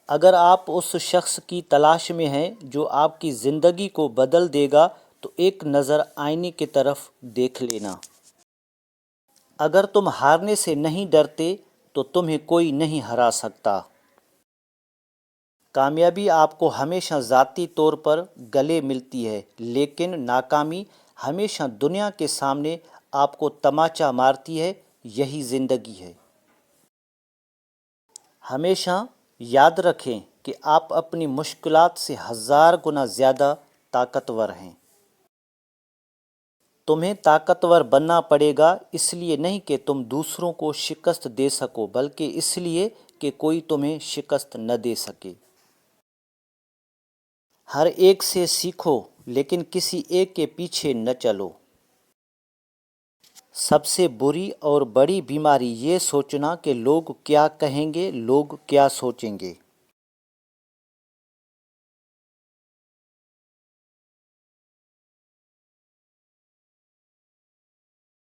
اگر آپ اس شخص کی تلاش میں ہیں جو آپ کی زندگی کو بدل دے گا تو ایک نظر آئینے کی طرف دیکھ لینا۔ اگر تم ہارنے سے نہیں ڈرتے تو تمہیں کوئی نہیں ہرا سکتا۔ کامیابی آپ کو ہمیشہ ذاتی طور پر گلے ملتی ہے، لیکن ناکامی ہمیشہ دنیا کے سامنے آپ کو تماچا مارتی ہے۔ یہی زندگی ہے۔ ہمیشہ یاد رکھیں کہ آپ اپنی مشکلات سے 1000 گنا زیادہ طاقتور ہیں۔ تمہیں طاقتور بننا پڑے گا، اس لیے نہیں کہ تم دوسروں کو شکست دے سکو، بلکہ اس لیے کہ کوئی تمہیں شکست نہ دے سکے۔ ہر ایک سے سیکھو، لیکن کسی ایک کے پیچھے نہ چلو۔ سب سے بری اور بڑی بیماری یہ سوچنا کہ لوگ کیا کہیں گے، لوگ کیا سوچیں گے۔